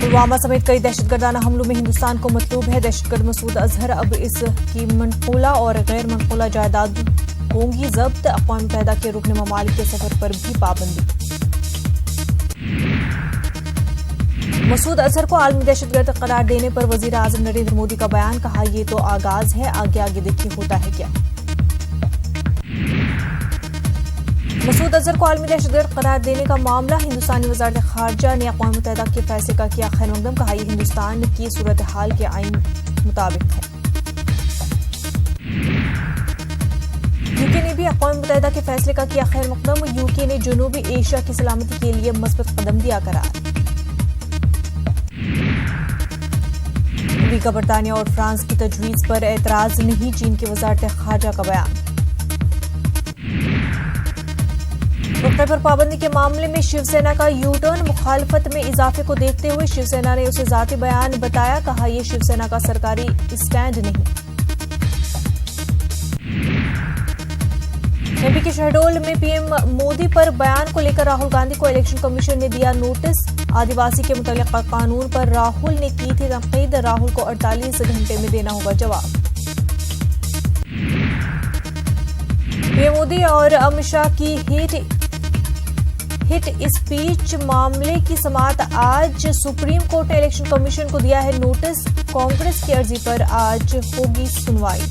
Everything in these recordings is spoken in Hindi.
पुलवामा समेत कई दहशतगर्दाना हमलों में हिंदुस्तान को मतलूब है। दहशतगर्द मसूद अजहर अब इसकी मनकूला और गैर मनकूला जायदाद होंगी जब्त। अक़वाम मुत्तहिदा के रुकन ममालिक के सफर पर भी पाबंदी। मसूद अजहर को आलमी दहशतगर्द करार देने पर वजीर आजम नरेंद्र मोदी का बयान, कहा ये तो आगाज है, आगे आगे देखिए होता है क्या। मसूद अजहर को आलमी दहशतगर्द करार देने का मामला हिंदुस्तानी वज़ारत खारजा ने अक़वाम मुत्तहिदा के फैसले का किया खैर मकदम, कहा यह हिंदुस्तान की सूरत हाल के आईन मुताबिक है। यूके ने भी अक़वाम मुत्तहिदा के फैसले का किया खैर मकदम। यूके ने जनूबी एशिया की सलामती के लिए मस्बत कदम दिया करार। अमेरिका, बरतानिया और फ्रांस की तजवीज़ पर एतराज नहीं, चीन की वज़ारत खारजा का बयान। रुपये पर पाबंदी के मामले में शिवसेना का यू टर्न, मुखालफत में इजाफे को देखते हुए शिवसेना ने उसे जाती बयान बताया, कहा यह शिवसेना का सरकारी स्टैंड नहीं। एमपी के शहडोल में पीएम मोदी पर बयान को लेकर राहुल गांधी को इलेक्शन कमीशन ने दिया नोटिस। आदिवासी के मुतल्लिक़ कानून पर राहुल ने की थी तनकीद, राहुल को 48 घंटे में देना होगा जवाब। पीएम मोदी और अमित शाह की हिट स्पीच मामले की समाअत आज। सुप्रीम कोर्ट ने इलेक्शन कमीशन को दिया है नोटिस। कांग्रेस की अर्जी पर आज होगी सुनवाई।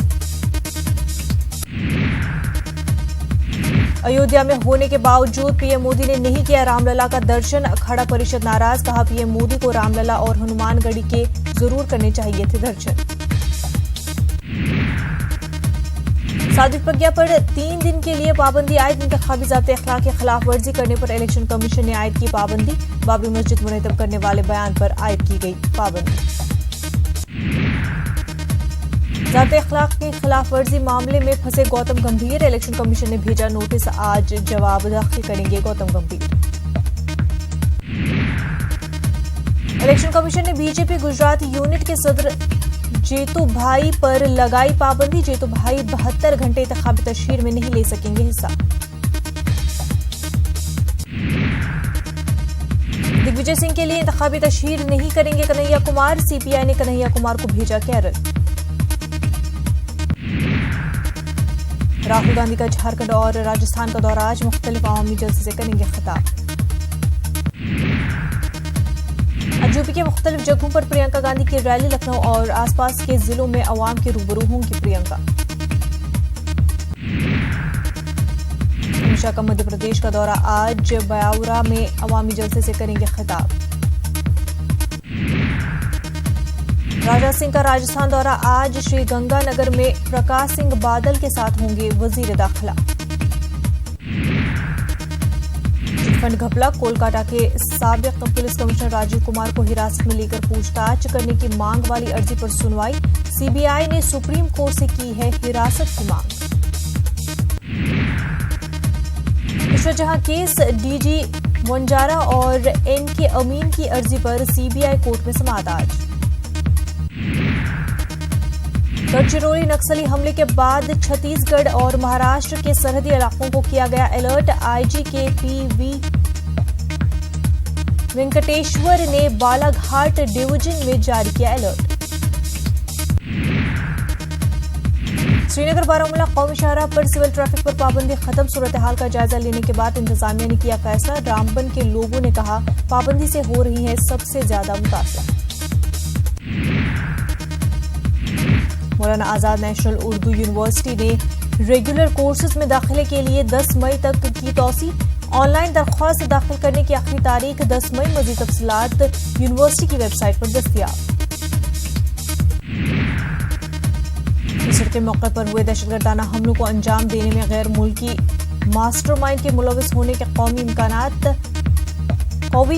अयोध्या में होने के बावजूद पीएम मोदी ने नहीं किया रामलला का दर्शन, अखाड़ा परिषद नाराज, कहा पीएम मोदी को रामलला और हनुमानगढ़ी के जरूर करने चाहिए थे दर्शन। सादिक प्रज्ञा पर 3 दिन के लिए पाबंदी आयद। इंतखाबी ज़ाब्ते अखलाक की खिलाफ वर्जी करने पर इलेक्शन कमीशन ने आयद की पाबंदी। बाबरी मस्जिद मुरतब करने वाले बयान पर आयद की गई पाबंदी। ज़ाब्ते अखलाक की खिलाफ वर्जी मामले में फंसे गौतम गंभीर, इलेक्शन कमीशन ने भेजा नोटिस, आज जवाब दाखिल करेंगे गौतम गंभीर। इलेक्शन कमीशन ने बीजेपी गुजरात यूनिट के सदर जेतू भाई पर लगाई पाबंदी। जेतू भाई 72 घंटे इंतखाबी तशहीर में नहीं ले सकेंगे हिस्सा। दिग्विजय सिंह के लिए इंतखाबी तशहीर नहीं करेंगे कन्हैया कुमार, सीपीआई ने कन्हैया कुमार को भेजा केरल। राहुल गांधी का झारखंड और राजस्थान का दौरा, आज मुख्तलिफ अवामी जलसे से करेंगे खिताब। आज यूपी के मुख्तलिफ जगहों पर प्रियंका गांधी की रैली, लखनऊ और आसपास के जिलों में अवाम के रूबरू होंगी प्रियंका। अमित शाह का मध्य प्रदेश का दौरा, आज ब्यावरा में अवामी जलसे से करेंगे खिताब। राजा सिंह का राजस्थान दौरा, आज श्रीगंगानगर में प्रकाश सिंह बादल के साथ होंगे वजीर दाखिला। चिटफंड घपला, कोलकाता के साबिक पुलिस कमिश्नर राजीव कुमार को हिरासत में लेकर पूछताछ करने की मांग वाली अर्जी पर सुनवाई। सीबीआई ने सुप्रीम कोर्ट से की है हिरासत की मांग। जहां केस डीजी वंजारा और एनके अमीन की अर्जी पर सीबीआई कोर्ट में समाअत आज। गढ़चिरौली नक्सली हमले के बाद छत्तीसगढ़ और महाराष्ट्र के सरहदी इलाकों को किया गया अलर्ट। आईजी के पीवी वेंकटेश्वर ने बालाघाट डिवीजन में जारी किया अलर्ट। श्रीनगर बारामूला कौमी शाहराह पर सिविल ट्रैफिक पर पाबंदी खत्म, सूरत हाल का जायजा लेने के बाद इंतजामिया ने किया फैसला। रामबन के लोगों ने कहा पाबंदी से हो रही है सबसे ज्यादा मुतासिर। मौलाना आजाद नेशनल उर्दू यूनिवर्सिटी ने रेगुलर कोर्सेज में दाखिले के लिए 10 मई तक की तौसी। ऑनलाइन दरख्वास्त दाखिल करने की आखिरी तारीख 10 मई। मज़ीद तफसीलात यूनिवर्सिटी की वेबसाइट पर दस्तयाब। मिस्र के मौके पर हुए दहशतगर्दाना हमलों को अंजाम देने में गैर मुल्की मास्टरमाइंड के मुलविस होने के कौमी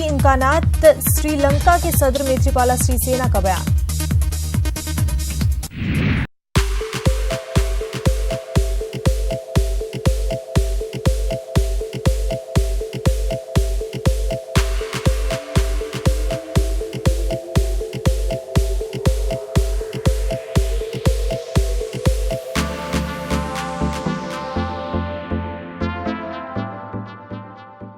इम्कानात, श्रीलंका के सदर मैत्रीपाला सिरिसेना का बयान।